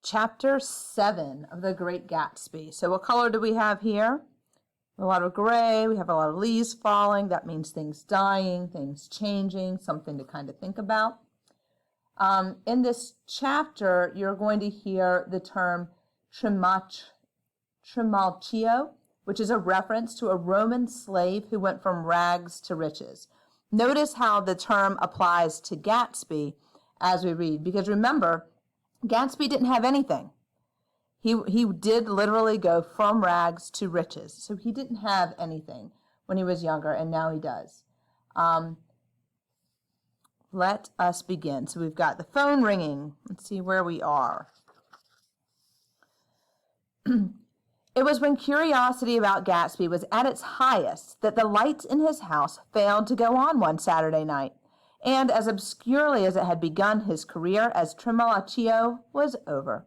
Chapter 7 of The Great Gatsby. So what color do we have here? A lot of gray. We have a lot of leaves falling. That means things dying, things changing, something to kind of think about. In this chapter, you're going to hear the term trimalchio, which is a reference to a Roman slave who went from rags to riches. Notice how the term applies to Gatsby as we read, because remember, Gatsby didn't have anything. He did literally go from rags to riches. So he didn't have anything when he was younger, and now he does. Let us begin. So we've got the phone ringing. Let's see where we are. It was when curiosity about Gatsby was at its highest that the lights in his house failed to go on one Saturday night, and as obscurely as it had begun, his career as Trimalchio was over.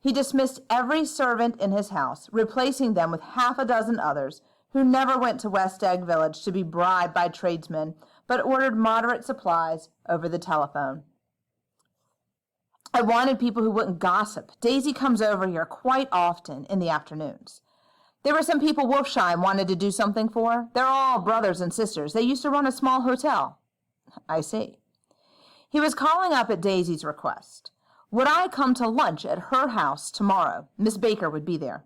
He dismissed every servant in his house, replacing them with half a dozen others who never went to West Egg Village to be bribed by tradesmen, but ordered moderate supplies over the telephone. I wanted people who wouldn't gossip. Daisy comes over here quite often in the afternoons. There were some people Wolfsheim wanted to do something for. They're all brothers and sisters. They used to run a small hotel. I see. He was calling up at Daisy's request. Would I come to lunch at her house tomorrow? Miss Baker would be there.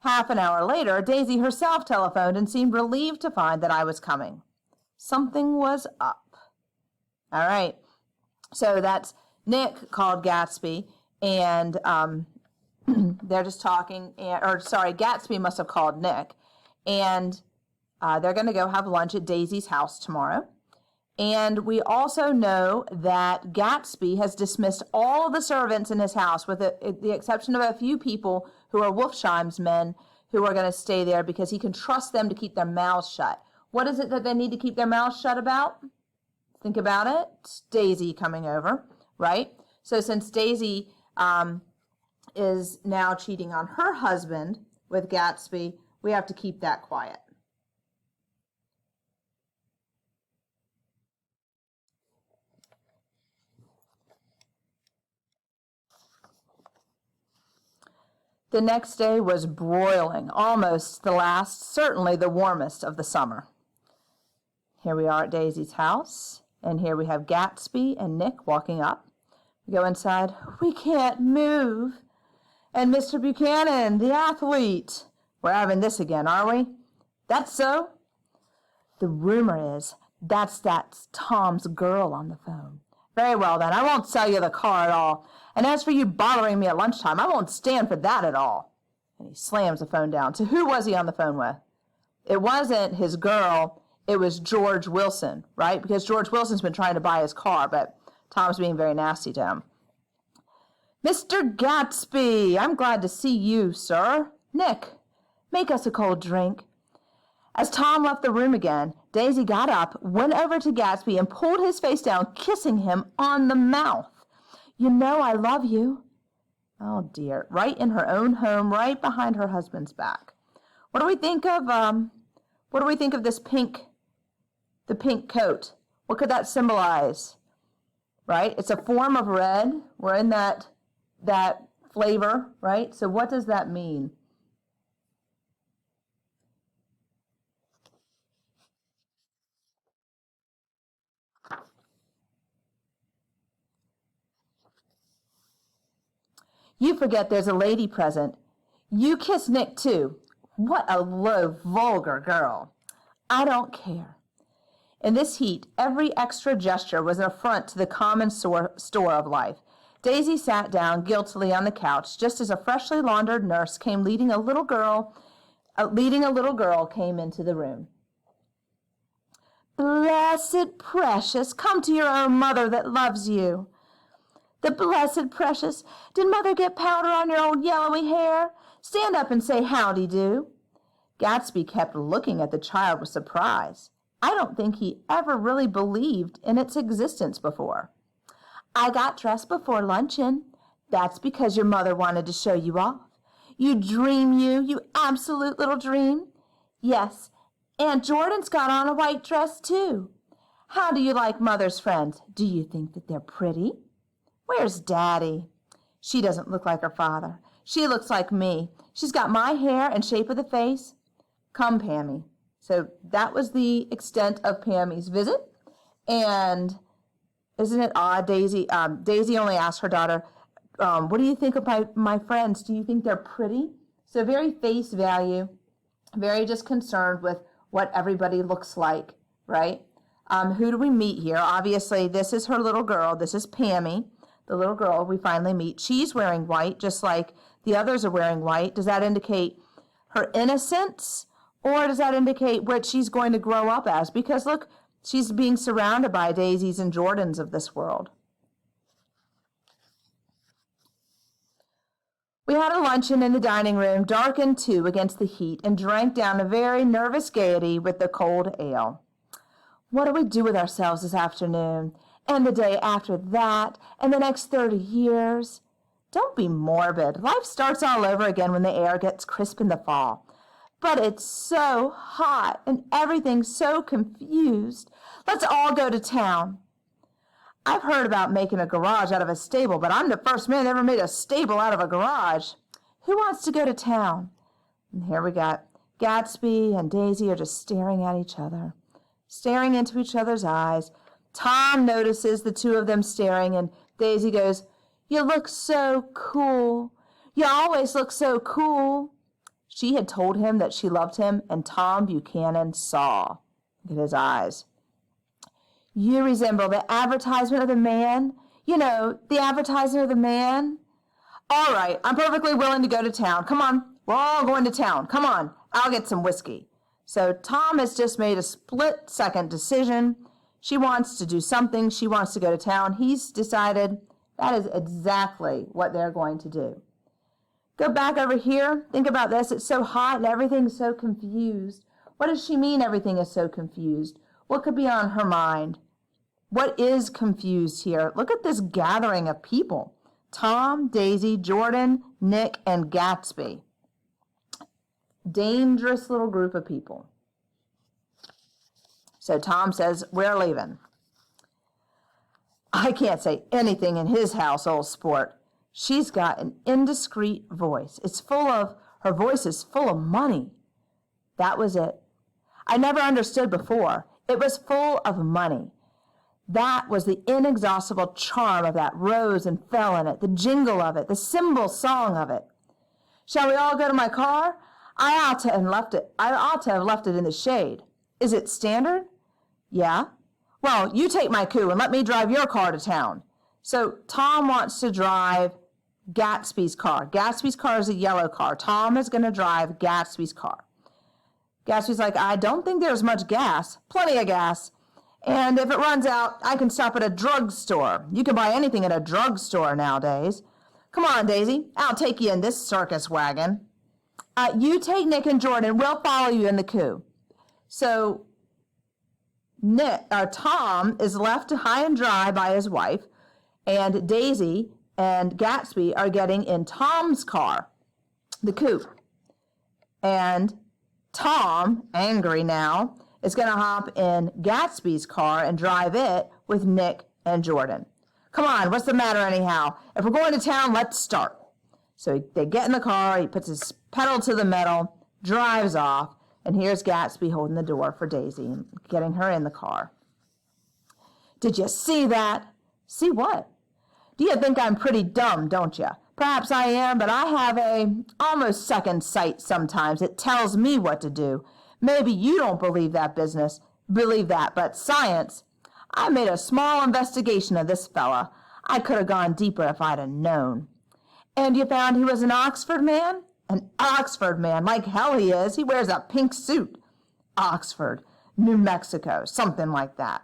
Half an hour later, Daisy herself telephoned and seemed relieved to find that I was coming. Something was up. All right. So that's Nick called Gatsby, and they're just talking, Gatsby must have called Nick, and they're going to go have lunch at Daisy's house tomorrow. And we also know that Gatsby has dismissed all of the servants in his house, with the exception of a few people who are Wolfsheim's men who are going to stay there because he can trust them to keep their mouths shut. What is it that they need to keep their mouths shut about? Think about it. It's Daisy coming over, right? So since Daisy is now cheating on her husband with Gatsby, we have to keep that quiet. The next day was broiling, almost the last, certainly the warmest of the summer. Here we are at Daisy's house, and here we have Gatsby and Nick walking up. We go inside. We can't move. And Mr. Buchanan, the athlete. We're having this again, are we? That's so? The rumor is that's Tom's girl on the phone. Very well, then. I won't sell you the car at all. And as for you bothering me at lunchtime, I won't stand for that at all. And he slams the phone down. So who was he on the phone with? It wasn't his girl. It was George Wilson, right? Because George Wilson's been trying to buy his car, but Tom's being very nasty to him. Mr. Gatsby, I'm glad to see you, sir. Nick, make us a cold drink. As Tom left the room again, Daisy got up, went over to Gatsby, and pulled his face down, kissing him on the mouth. You know I love you. Oh, dear. Right in her own home, right behind her husband's back. What do we think of this the pink coat? What could that symbolize? Right? It's a form of red. We're in that flavor, right? So what does that mean? You forget there's a lady present. You kiss Nick, too. What a low, vulgar girl. I don't care. In this heat, every extra gesture was an affront to the common store of life. Daisy sat down guiltily on the couch just as a freshly laundered nurse came leading a little girl came into the room. Blessed precious, come to your own mother that loves you. The blessed precious, did mother get powder on your old yellowy hair? Stand up and say howdy do. Gatsby kept looking at the child with surprise. I don't think he ever really believed in its existence before. I got dressed before luncheon. That's because your mother wanted to show you off. You dream, you absolute little dream. Yes, Aunt Jordan's got on a white dress too. How do you like mother's friends? Do you think that they're pretty? Where's Daddy? She doesn't look like her father. She looks like me. She's got my hair and shape of the face. Come, Pammy. So that was the extent of Pammy's visit. And isn't it odd, Daisy? Daisy only asked her daughter, what do you think of my friends? Do you think they're pretty? So very face value, very just concerned with what everybody looks like, right? Who do we meet here? Obviously, this is her little girl. This is Pammy, the little girl we finally meet. She's wearing white, just like the others are wearing white. Does that indicate her innocence? Or does that indicate what she's going to grow up as? Because look, she's being surrounded by Daisies and Jordans of this world. We had a luncheon in the dining room, darkened too against the heat, and drank down a very nervous gaiety with the cold ale. What do we do with ourselves this afternoon, and the day after that, and the next 30 years? Don't be morbid. Life starts all over again when the air gets crisp in the fall. But it's so hot and everything's so confused. Let's all go to town. I've heard about making a garage out of a stable, but I'm the first man that ever made a stable out of a garage. Who wants to go to town? And here we got Gatsby and Daisy are just staring at each other, staring into each other's eyes. Tom notices the two of them staring, and Daisy goes, "You look so cool. You always look so cool." She had told him that she loved him, and Tom Buchanan saw. Look at his eyes. "You resemble the advertisement of the man. You know, the advertisement of the man." "All right, I'm perfectly willing to go to town. Come on, we're all going to town. Come on, I'll get some whiskey." So Tom has just made a split-second decision. She wants to do something. She wants to go to town. He's decided that is exactly what they're going to do. Go back over here. Think about this. It's so hot and everything's so confused. What does she mean everything is so confused? What could be on her mind? What is confused here? Look at this gathering of people. Tom, Daisy, Jordan, Nick, and Gatsby. Dangerous little group of people. So Tom says, "We're leaving." I can't say anything in his house, old sport. She's got an indiscreet voice. Her voice is full of money. That was it. I never understood before. It was full of money. That was the inexhaustible charm of that rose and fell in it, the jingle of it, the cymbal song of it. "Shall we all go to my car? I ought to have left it in the shade. Is it standard?" "Yeah." "Well, you take my coup and let me drive your car to town." So Tom wants to drive Gatsby's car. Gatsby's car is a yellow car. Tom is going to drive Gatsby's car. Gatsby's like, "I don't think there's much gas." "Plenty of gas. And if it runs out, I can stop at a drugstore. You can buy anything at a drugstore nowadays. Come on, Daisy. I'll take you in this circus wagon." You take Nick and Jordan. We'll follow you in the coup." So Tom is left high and dry by his wife, and Daisy and Gatsby are getting in Tom's car, the coupe. And Tom, angry now, is going to hop in Gatsby's car and drive it with Nick and Jordan. "Come on, what's the matter anyhow? If we're going to town, let's start." So they get in the car, he puts his pedal to the metal, drives off, and here's Gatsby holding the door for Daisy and getting her in the car. "Did you see that?" "See what?" "Do you think I'm pretty dumb, don't you?" "Perhaps I am, but I have almost second sight sometimes. It tells me what to do. Maybe you don't believe that, but science. I made a small investigation of this fella. I could have gone deeper if I'd have known." "And you found he was an Oxford man?" "An Oxford man, like hell he is. He wears a pink suit." "Oxford, New Mexico, something like that."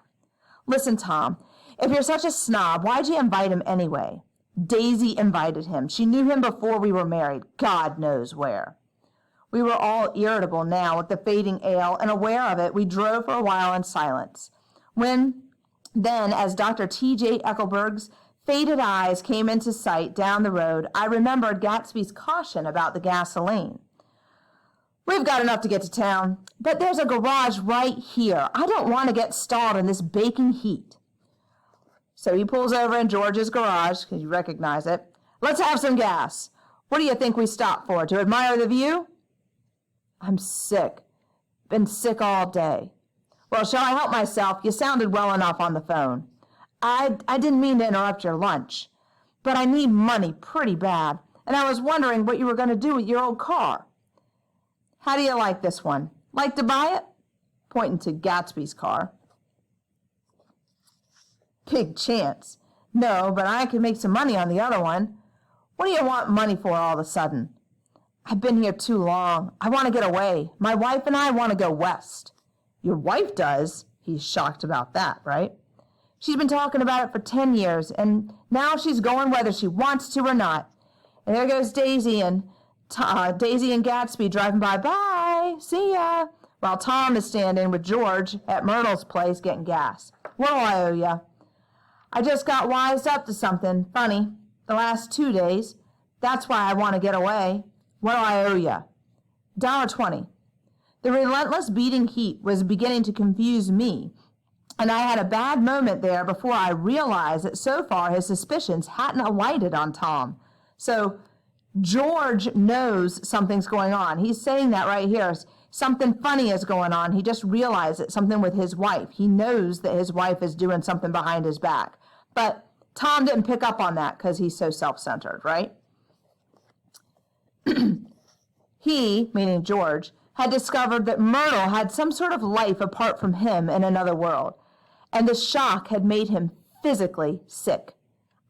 "Listen, Tom, if you're such a snob, why'd you invite him anyway?" "Daisy invited him. She knew him before we were married, God knows where." We were all irritable now with the fading ale, and aware of it, we drove for a while in silence. Then, as Dr. T.J. Eckelberg's faded eyes came into sight down the road, I remembered Gatsby's caution about the gasoline. "We've got enough to get to town, but there's a garage right here. I don't want to get stalled in this baking heat." So he pulls over in George's garage, because you recognize it. Let's have some gas. What do you think we stopped for? To admire the view? I'm sick. Been sick all day. Well, shall I help myself? You sounded well enough on the phone. I didn't mean to interrupt your lunch, but I need money pretty bad, and I was wondering what you were going to do with your old car. How do you like this one? Like to buy it? Pointing to Gatsby's car. Big chance. No, but I could make some money on the other one. What do you want money for all of a sudden? I've been here too long. I want to get away. My wife and I want to go west. Your wife does? He's shocked about that, right? She's been talking about it for 10 years, and now she's going whether she wants to or not. And there goes Daisy and Gatsby driving by. Bye. See ya. While Tom is standing with George at Myrtle's place getting gas. What do I owe ya? I just got wised up to something funny the last 2 days. That's why I want to get away. What do I owe ya? $1.20. The relentless beating heat was beginning to confuse me, and I had a bad moment there before I realized that so far his suspicions hadn't alighted on Tom. So George knows something's going on. He's saying that right here. Something funny is going on. He just realized it's something with his wife. He knows that his wife is doing something behind his back. But Tom didn't pick up on that because he's so self-centered, right? He, meaning George, had discovered that Myrtle had some sort of life apart from him in another world, and the shock had made him physically sick.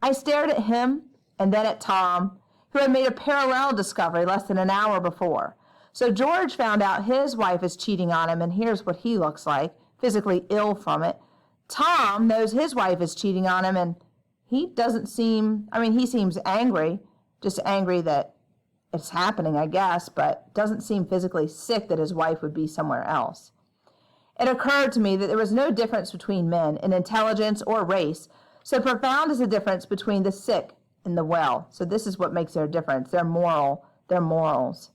I stared at him and then at Tom, who had made a parallel discovery less than an hour before. So George found out his wife is cheating on him, and here's what he looks like, physically ill from it. Tom knows his wife is cheating on him, and he doesn't seem, he seems angry, just angry that it's happening, I guess, but doesn't seem physically sick that his wife would be somewhere else. It occurred to me that there was no difference between men in intelligence or race, so profound is the difference between the sick and the well. So this is what makes their difference, their morals.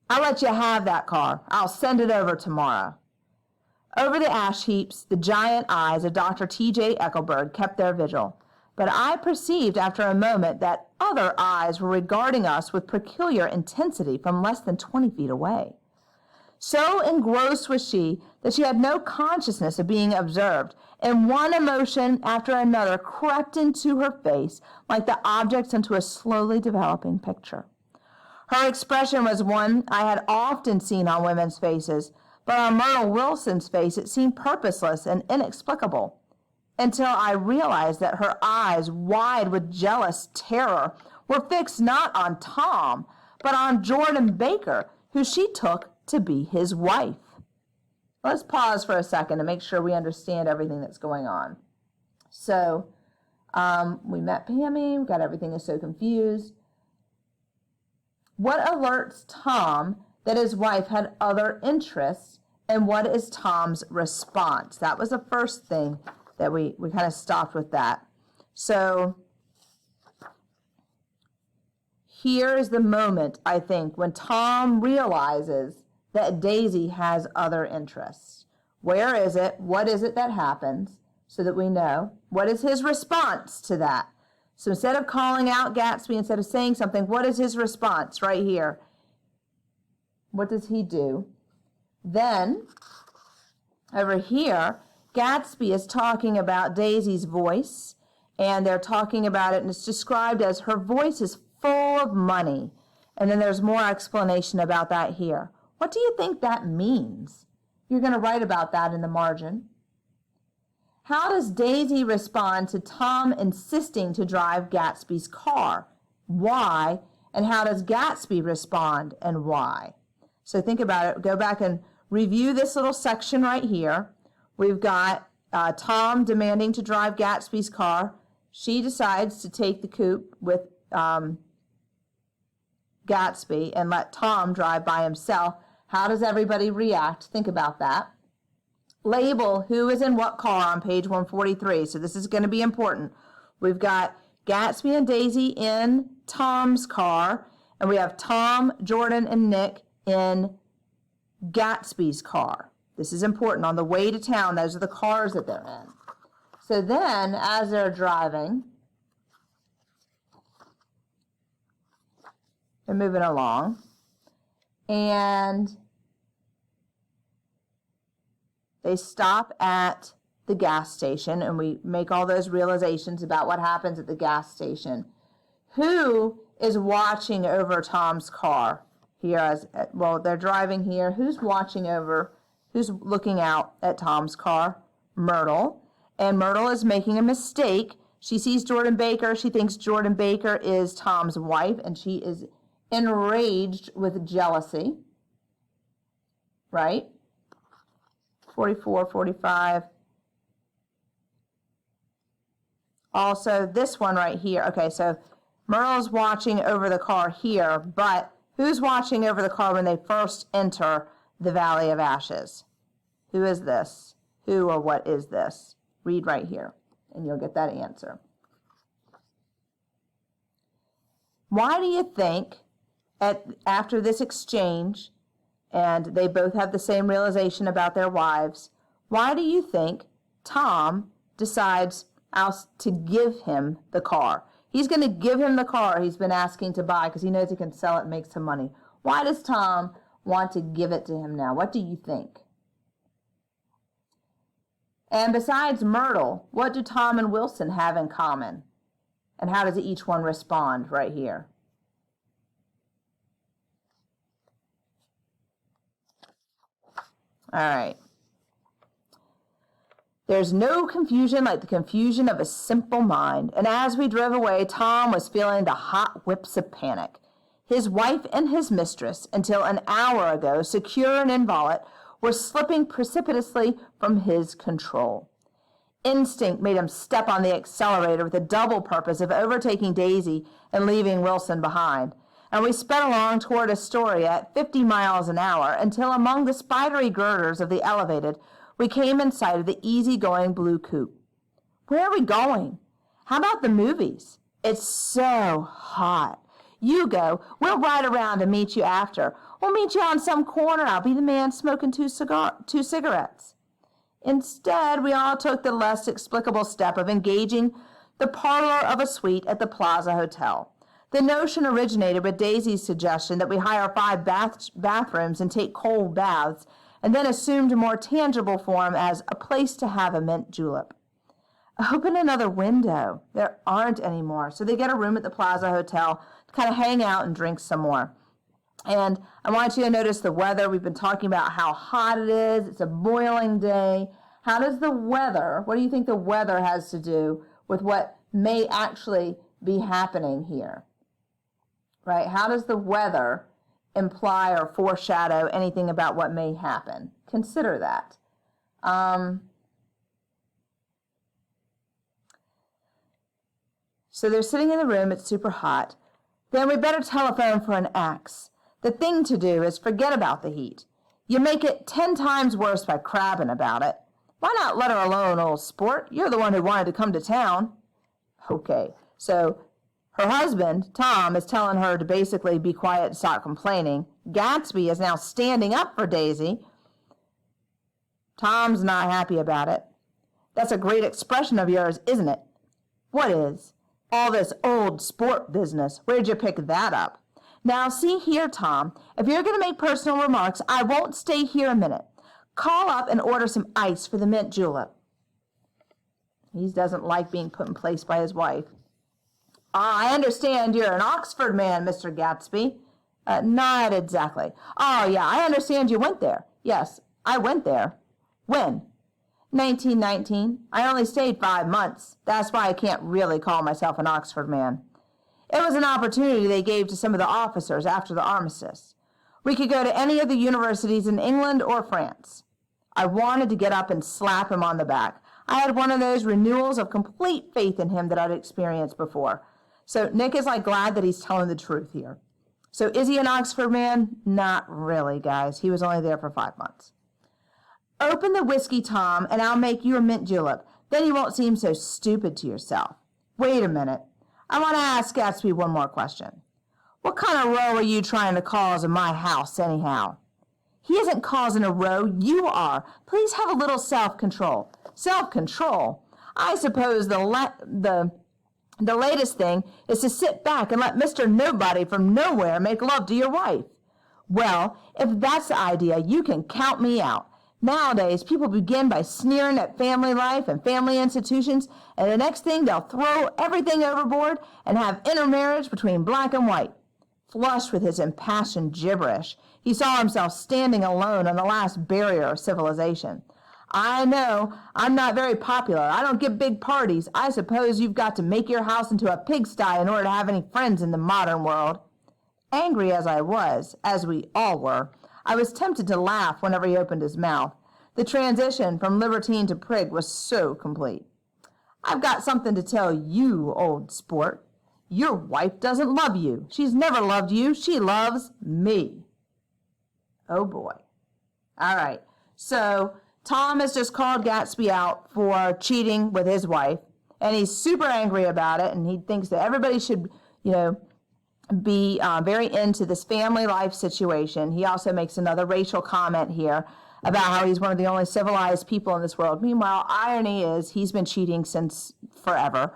I'll let you have that car. I'll send it over tomorrow. Over the ash heaps, the giant eyes of Dr. T.J. Eckelberg kept their vigil. But I perceived after a moment that other eyes were regarding us with peculiar intensity from less than 20 feet away. So engrossed was she that she had no consciousness of being observed, and one emotion after another crept into her face like the objects into a slowly developing picture. Her expression was one I had often seen on women's faces, but on Myrtle Wilson's face it seemed purposeless and inexplicable, until I realized that her eyes, wide with jealous terror, were fixed not on Tom, but on Jordan Baker, who she took to be his wife. Let's pause for a second to make sure we understand everything that's going on. So, we met Pammy, we got everything is so confused. What alerts Tom that his wife had other interests, and what is Tom's response? That was the first thing that we kind of stopped with that. So here is the moment, I think, when Tom realizes that Daisy has other interests. Where is it? What is it that happens? So that we know. What is his response to that? So instead of calling out Gatsby, instead of saying something, what is his response right here? What does he do? Then, over here, Gatsby is talking about Daisy's voice, and they're talking about it, and it's described as her voice is full of money. And then there's more explanation about that here. What do you think that means? You're going to write about that in the margin. How does Daisy respond to Tom insisting to drive Gatsby's car? Why? And how does Gatsby respond and why? So think about it. Go back and review this little section right here. We've got Tom demanding to drive Gatsby's car. She decides to take the coupe with Gatsby and let Tom drive by himself. How does everybody react? Think about that. Label who is in what car on page 143. So this is going to be important. We've got Gatsby and Daisy in Tom's car, and we have Tom, Jordan, and Nick in Gatsby's car. This is important. On the way to town, those are the cars that they're in. So then, as they're driving, they're moving along, and they stop at the gas station, and we make all those realizations about what happens at the gas station. Who is watching over Tom's car here? Well, they're driving here. Who's watching over, who's looking out at Tom's car? Myrtle. And Myrtle is making a mistake. She sees Jordan Baker. She thinks Jordan Baker is Tom's wife, and she is enraged with jealousy. Right? 44, 45. Also, this one right here. Okay, so Myrtle's watching over the car here, but who's watching over the car when they first enter the Valley of Ashes? Who is this? Who or what is this? Read right here, and you'll get that answer. Why do you think after this exchange, and they both have the same realization about their wives, why do you think Tom decides to give him the car? He's going to give him the car he's been asking to buy because he knows he can sell it and make some money. Why does Tom want to give it to him now? What do you think? And besides Myrtle, what do Tom and Wilson have in common? And how does each one respond right here? All right. There's no confusion like the confusion of a simple mind. And as we drove away, Tom was feeling the hot whips of panic. His wife and his mistress, until an hour ago secure and inviolate, were slipping precipitously from his control. Instinct made him step on the accelerator with the double purpose of overtaking Daisy and leaving Wilson behind. And we sped along toward Astoria at 50 miles an hour until among the spidery girders of the elevated, we came in sight of the easy-going blue coupe. Where are we going? How about the movies? It's so hot. You go. We'll ride around and meet you after. We'll meet you on some corner. I'll be the man smoking two cigarettes. Instead, we all took the less explicable step of engaging the parlor of a suite at the Plaza Hotel. The notion originated with Daisy's suggestion that we hire 5 bathrooms and take cold baths, and then assumed a more tangible form as a place to have a mint julep. Open another window. There aren't any more. So they get a room at the Plaza Hotel to kind of hang out and drink some more. And I want you to notice the weather. We've been talking about how hot it is. It's a boiling day. How does the weather, what do you think the weather has to do with what may actually be happening here? Right? How does the weather imply or foreshadow anything about what may happen? Consider that. So they're sitting in the room. It's super hot. Then we better telephone for an axe. The thing to do is forget about the heat. You make it 10 times worse by crabbing about it. Why not let her alone, old sport? You're the one who wanted to come to town. Okay, so her husband, Tom, is telling her to basically be quiet and stop complaining. Gatsby is now standing up for Daisy. Tom's not happy about it. That's a great expression of yours, isn't it? What is? All this old sport business. Where'd you pick that up? Now, see here, Tom. If you're going to make personal remarks, I won't stay here a minute. Call up and order some ice for the mint julep. He doesn't like being put in place by his wife. I understand you're an Oxford man, Mr. Gatsby. Not exactly. Oh, yeah, I understand you went there. Yes, I went there. When? 1919. I only stayed 5 months. That's why I can't really call myself an Oxford man. It was an opportunity they gave to some of the officers after the armistice. We could go to any of the universities in England or France. I wanted to get up and slap him on the back. I had one of those renewals of complete faith in him that I'd experienced before. So Nick is like glad that he's telling the truth here. So is he an Oxford man? Not really, guys. He was only there for 5 months. Open the whiskey, Tom, and I'll make you a mint julep. Then you won't seem so stupid to yourself. Wait a minute. I want to ask Gatsby one more question. What kind of row are you trying to cause in my house, anyhow? He isn't causing a row. You are. Please have a little self-control. Self-control? I suppose the latest thing is to sit back and let Mr. Nobody from nowhere make love to your wife. Well, if that's the idea, you can count me out. Nowadays, people begin by sneering at family life and family institutions, and the next thing they'll throw everything overboard and have intermarriage between black and white. Flushed with his impassioned gibberish, he saw himself standing alone on the last barrier of civilization. I know, I'm not very popular. I don't give big parties. I suppose you've got to make your house into a pigsty in order to have any friends in the modern world. Angry as I was, as we all were, I was tempted to laugh whenever he opened his mouth. The transition from libertine to prig was so complete. I've got something to tell you, old sport. Your wife doesn't love you. She's never loved you. She loves me. Oh, boy. All right. So Tom has just called Gatsby out for cheating with his wife, and he's super angry about it, and he thinks that everybody should, be very into this family life situation. He also makes another racial comment here about how he's one of the only civilized people in this world. Meanwhile, irony is he's been cheating since forever.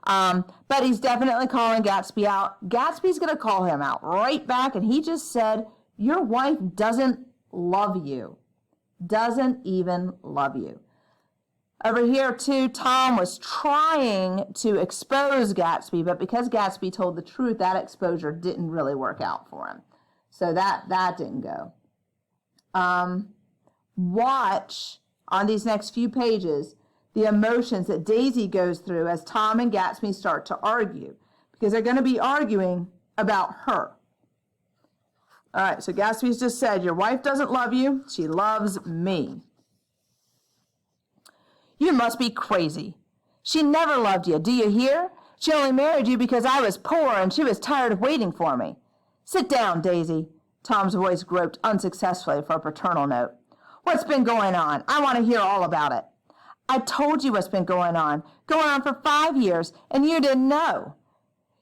But he's definitely calling Gatsby out. Gatsby's going to call him out right back, and he just said, your wife doesn't love you. Doesn't even love you. Over here, too, Tom was trying to expose Gatsby, but because Gatsby told the truth, that exposure didn't really work out for him. So that didn't go. Watch, on these next few pages, the emotions that Daisy goes through as Tom and Gatsby start to argue, because they're going to be arguing about her. All right, so Gatsby's just said, your wife doesn't love you. She loves me. You must be crazy. She never loved you, do you hear? She only married you because I was poor and she was tired of waiting for me. Sit down, Daisy. Tom's voice groped unsuccessfully for a paternal note. What's been going on? I want to hear all about it. I told you what's been going on for 5 years, and you didn't know.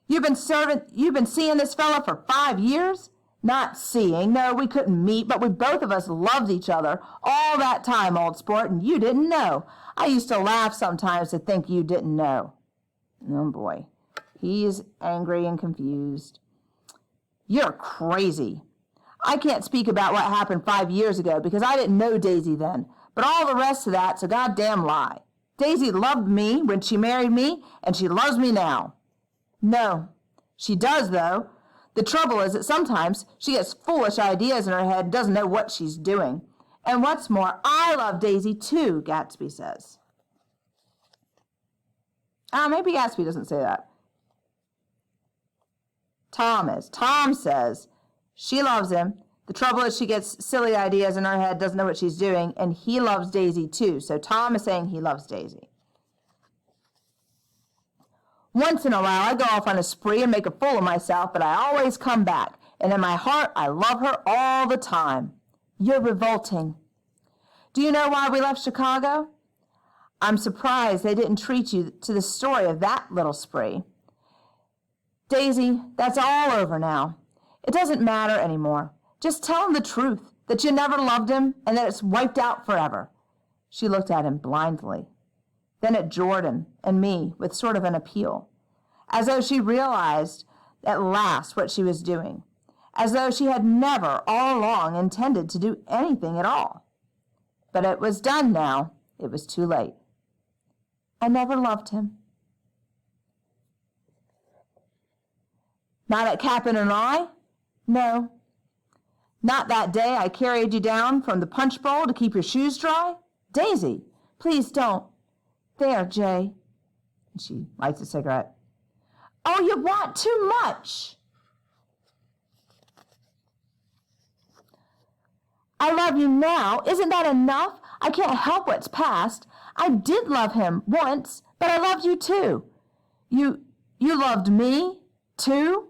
You've been seeing this fella for 5 years? Not seeing. No, we couldn't meet, but we both of us loved each other all that time, old sport, and you didn't know. I used to laugh sometimes to think you didn't know. Oh, boy. He's angry and confused. You're crazy. I can't speak about what happened 5 years ago because I didn't know Daisy then, but all the rest of that's a goddamn lie. Daisy loved me when she married me, and she loves me now. No, she does, though. The trouble is that sometimes she gets foolish ideas in her head and doesn't know what she's doing. And what's more, I love Daisy too, Gatsby says. Maybe Gatsby doesn't say that. Tom says she loves him. The trouble is she gets silly ideas in her head, doesn't know what she's doing, and he loves Daisy too. So Tom is saying he loves Daisy. Once in a while, I go off on a spree and make a fool of myself, but I always come back. And in my heart, I love her all the time. You're revolting. Do you know why we left Chicago? I'm surprised they didn't treat you to the story of that little spree. Daisy, that's all over now. It doesn't matter anymore. Just tell him the truth, that you never loved him and that it's wiped out forever. She looked at him blindly, then at Jordan and me with sort of an appeal, as though she realized at last what she was doing, as though she had never all along intended to do anything at all. But it was done now. It was too late. I never loved him. Not at Cap'n and I? No. Not that day I carried you down from the punch bowl to keep your shoes dry? Daisy, please don't. There, Jay. And she lights a cigarette. Oh, you want too much. I love you now. Isn't that enough? I can't help what's past. I did love him once, but I loved you too. You loved me too?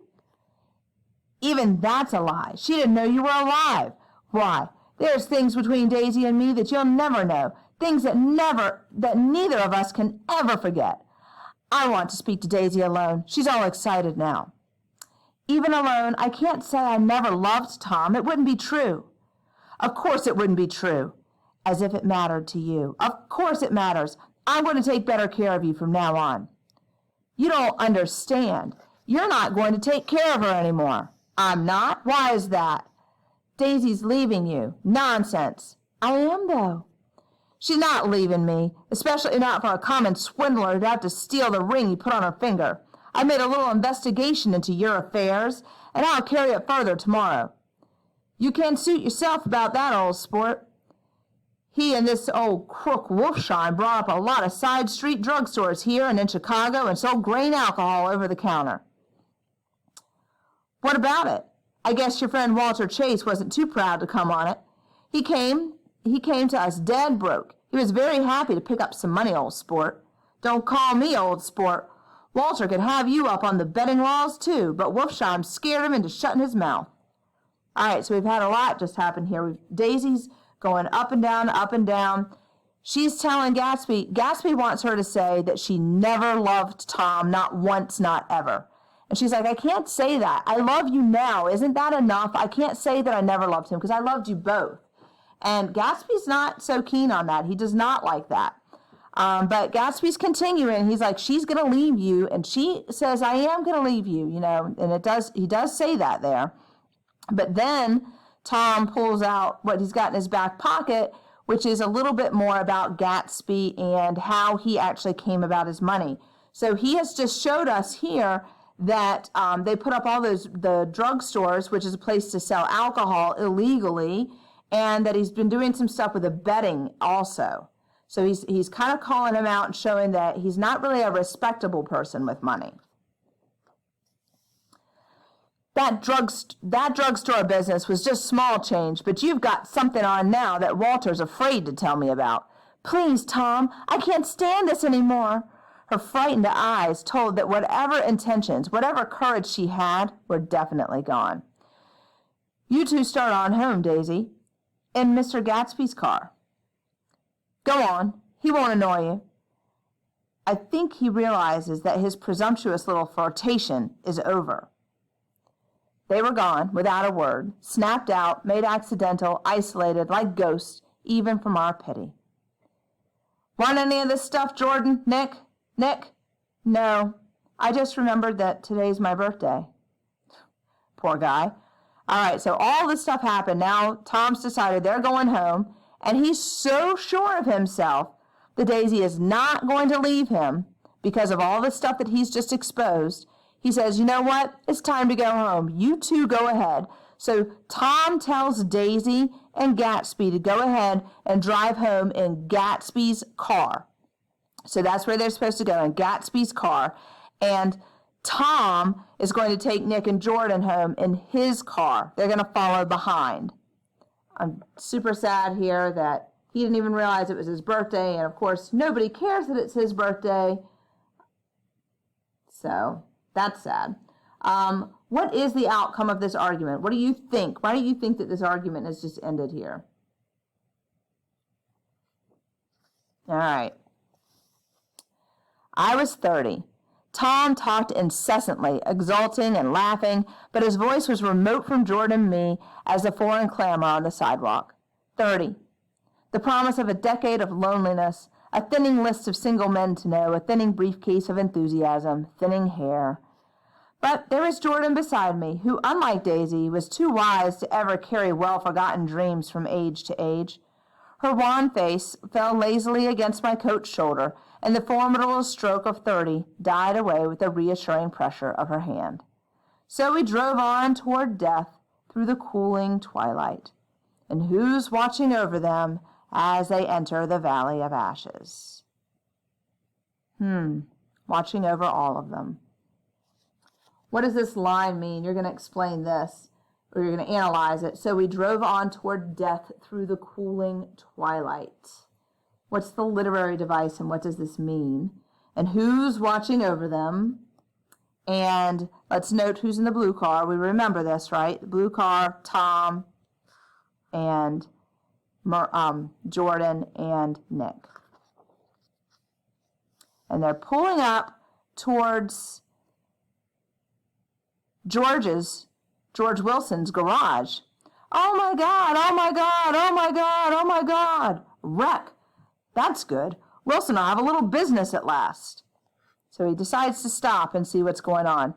Even that's a lie. She didn't know you were alive. Why, there's things between Daisy and me that you'll never know. Things that neither of us can ever forget. I want to speak to Daisy alone. She's all excited now. Even alone, I can't say I never loved Tom. It wouldn't be true. Of course it wouldn't be true. As if it mattered to you. Of course it matters. I'm going to take better care of you from now on." "You don't understand. You're not going to take care of her anymore." "I'm not? Why is that?" "Daisy's leaving you." "Nonsense." "I am, though." "She's not leaving me, especially not for a common swindler who'd have to steal the ring you put on her finger. I made a little investigation into your affairs, and I'll carry it further tomorrow." "You can suit yourself about that, old sport. He and this old crook Wolfsheim brought up a lot of side street drugstores here and in Chicago and sold grain alcohol over the counter." "What about it? I guess your friend Walter Chase wasn't too proud to come on it. He came to us dead broke. He was very happy to pick up some money, old sport." "Don't call me old sport. Walter could have you up on the betting laws too, but Wolfsheim scared him into shutting his mouth." All right, so we've had a lot just happen here. Daisy's going up and down, up and down. She's telling Gatsby wants her to say that she never loved Tom, not once, not ever. And she's like, "I can't say that. I love you now. Isn't that enough? I can't say that I never loved him because I loved you both." And Gatsby's not so keen on that. He does not like that. But Gatsby's continuing. He's like, "She's going to leave you." And she says, "I am going to leave you," and he does say that there. But then Tom pulls out what he's got in his back pocket, which is a little bit more about Gatsby and how he actually came about his money. So he has just showed us here that they put up all the drugstores, which is a place to sell alcohol illegally, and that he's been doing some stuff with the betting also. So he's kind of calling him out and showing that he's not really a respectable person with money. That drugstore business was just small change, but you've got something on now that Walter's afraid to tell me about. Please, Tom, I can't stand this anymore. Her frightened eyes told that whatever intentions, whatever courage she had, were definitely gone. You two start on home, Daisy, in Mr. Gatsby's car. Go on, he won't annoy you. I think he realizes that his presumptuous little flirtation is over. They were gone, without a word, snapped out, made accidental, isolated, like ghosts, even from our pity. Want any of this stuff, Jordan? Nick? No, I just remembered that today's my birthday. Poor guy. All right, so all this stuff happened. Now Tom's decided they're going home, and he's so sure of himself that Daisy is not going to leave him because of all the stuff that he's just exposed. He says, "You know what? It's time to go home. You two go ahead." So Tom tells Daisy and Gatsby to go ahead and drive home in Gatsby's car. So that's where they're supposed to go, in Gatsby's car. And Tom is going to take Nick and Jordan home in his car. They're going to follow behind. I'm super sad here that he didn't even realize it was his birthday. And, of course, nobody cares that it's his birthday. So that's sad. What is the outcome of this argument? What do you think? Why do you think that this argument has just ended here? All right. I was 30. Tom talked incessantly, exulting and laughing, but his voice was remote from Jordan and me as the foreign clamor on the sidewalk. 30. The promise of a decade of loneliness, a thinning list of single men to know, a thinning briefcase of enthusiasm, thinning hair. But there was Jordan beside me, who, unlike Daisy, was too wise to ever carry well-forgotten dreams from age to age. Her wan face fell lazily against my coat's shoulder, and the formidable stroke of 30 died away with the reassuring pressure of her hand. So we drove on toward death through the cooling twilight. And who's watching over them as they enter the valley of ashes? Watching over all of them. What does this line mean? You're going to explain this, or you're going to analyze it. So we drove on toward death through the cooling twilight. What's the literary device, and what does this mean? And who's watching over them? And let's note who's in the blue car. We remember this, right? The blue car, Tom, and Jordan and Nick. And they're pulling up towards George Wilson's garage. Oh my God, oh my God, oh my God, oh my God. Wreck. That's good. Wilson, I'll have a little business at last. So he decides to stop and see what's going on.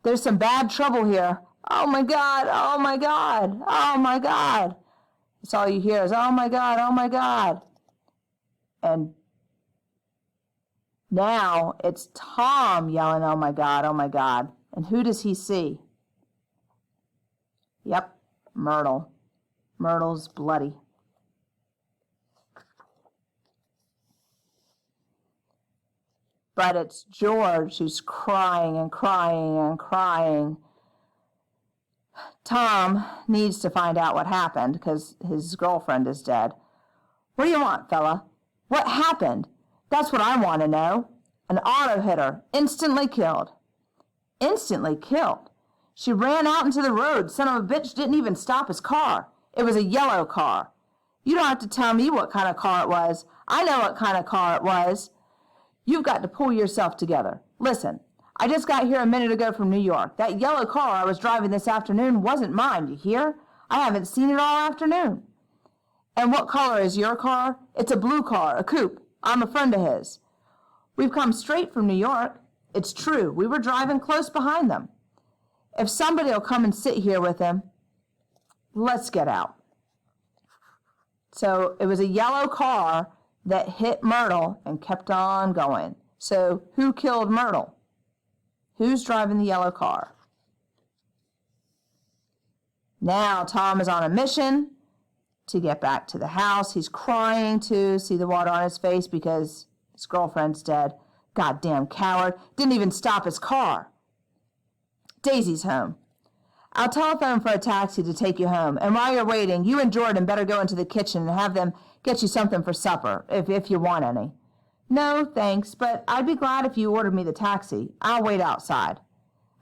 There's some bad trouble here. Oh my God, oh my God, oh my God. That's all you hear is, oh my God, oh my God. And now it's Tom yelling, oh my God, oh my God. And who does he see? Yep, Myrtle. Myrtle's bloody. But it's George who's crying and crying and crying. Tom needs to find out what happened because his girlfriend is dead. What do you want, fella? What happened? That's what I want to know. An auto hit her, instantly killed. Instantly killed? She ran out into the road. Son of a bitch didn't even stop his car. It was a yellow car. You don't have to tell me what kind of car it was. I know what kind of car it was. You've got to pull yourself together. Listen, I just got here a minute ago from New York. That yellow car I was driving this afternoon wasn't mine, you hear? I haven't seen it all afternoon. And what color is your car? It's a blue car, a coupe. I'm a friend of his. We've come straight from New York. It's true, we were driving close behind them. If somebody will come and sit here with him, let's get out. So it was a yellow car that hit Myrtle and kept on going. So who killed Myrtle? Who's driving the yellow car? Now Tom is on a mission to get back to the house. He's crying to see the water on his face because his girlfriend's dead. Goddamn coward. Didn't even stop his car. Daisy's home. I'll telephone for a taxi to take you home. And while you're waiting, you and Jordan better go into the kitchen and have them get you something for supper, if you want any. No, thanks, but I'd be glad if you ordered me the taxi. I'll wait outside.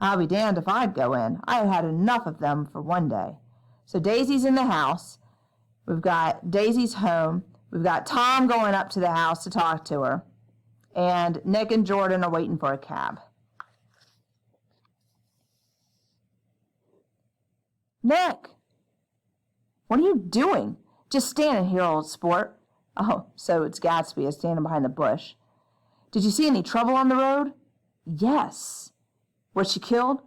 I'll be damned if I'd go in. I had enough of them for one day. So Daisy's in the house. We've got Daisy's home. We've got Tom going up to the house to talk to her. And Nick and Jordan are waiting for a cab. Nick, what are you doing? Just standing here, old sport. Oh, so it's Gatsby is standing behind the bush. Did you see any trouble on the road? Yes. Was she killed?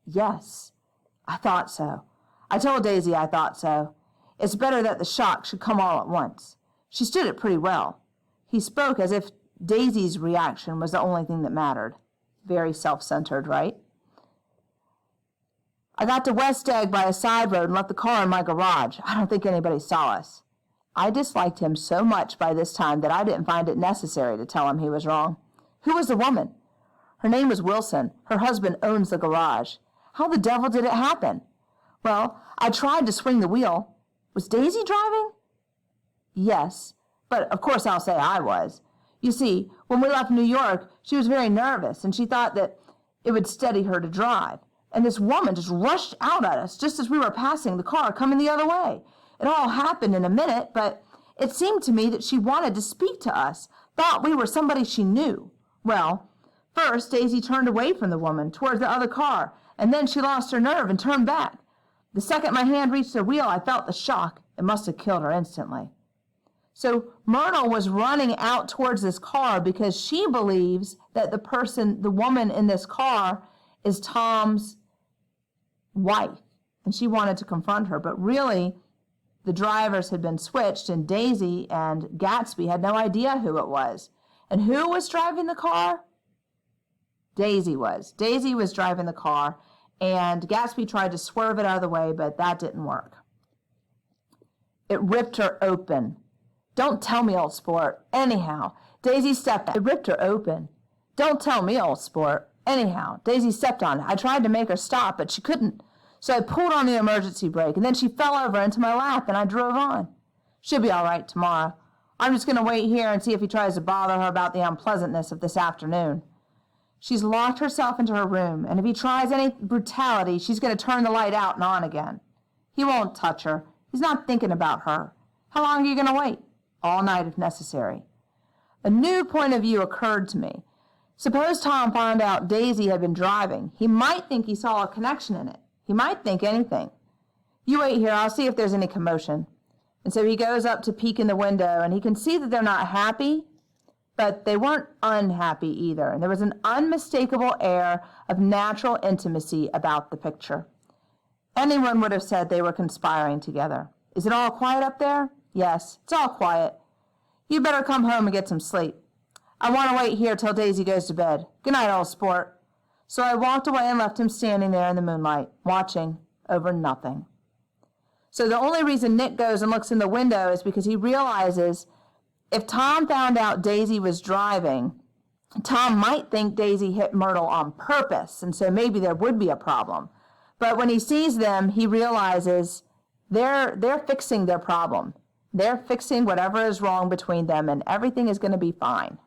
Yes. I thought so. I told Daisy I thought so. It's better that the shock should come all at once. She stood it pretty well. He spoke as if Daisy's reaction was the only thing that mattered. Very self-centered, right? I got to West Egg by a side road and left the car in my garage. I don't think anybody saw us. I disliked him so much by this time that I didn't find it necessary to tell him he was wrong. Who was the woman? Her name was Wilson. Her husband owns the garage. How the devil did it happen? Well, I tried to swing the wheel. Was Daisy driving? Yes, but of course I'll say I was. You see, when we left New York, she was very nervous, and she thought that it would steady her to drive. And this woman just rushed out at us just as we were passing the car coming the other way. It all happened in a minute, but it seemed to me that she wanted to speak to us, thought we were somebody she knew. Well, first Daisy turned away from the woman towards the other car, and then she lost her nerve and turned back. The second my hand reached the wheel, I felt the shock. It must have killed her instantly. So Myrtle was running out towards this car because she believes that the woman in this car is Tom's wife, and she wanted to confront her, but really the drivers had been switched, and Daisy and Gatsby had no idea who it was. And who was driving the car? Daisy was. Daisy was driving the car, and Gatsby tried to swerve it out of the way, but that didn't work. It ripped her open. Don't tell me, old sport. Anyhow, Daisy stepped on it. It ripped her open. Don't tell me, old sport. Anyhow, Daisy stepped on it. I tried to make her stop, but she couldn't. So I pulled on the emergency brake, and then she fell over into my lap, and I drove on. She'll be all right tomorrow. I'm just going to wait here and see if he tries to bother her about the unpleasantness of this afternoon. She's locked herself into her room, and if he tries any brutality, she's going to turn the light out and on again. He won't touch her. He's not thinking about her. How long are you going to wait? All night if necessary. A new point of view occurred to me. Suppose Tom found out Daisy had been driving. He might think he saw a connection in it. He might think anything. You wait here. I'll see if there's any commotion. And so he goes up to peek in the window, and he can see that they're not happy, But they weren't unhappy either, and there was an unmistakable air of natural intimacy about the picture. Anyone would have said they were conspiring together. Is it all quiet up there? Yes, it's all quiet. You better come home and get some sleep. I want to wait here till Daisy goes to bed. Good night, old sport. So I walked away and left him standing there in the moonlight, watching over nothing. So the only reason Nick goes and looks in the window is because he realizes if Tom found out Daisy was driving, Tom might think Daisy hit Myrtle on purpose, and so maybe there would be a problem. But when he sees them, he realizes they're fixing their problem. They're fixing whatever is wrong between them, and everything is going to be fine.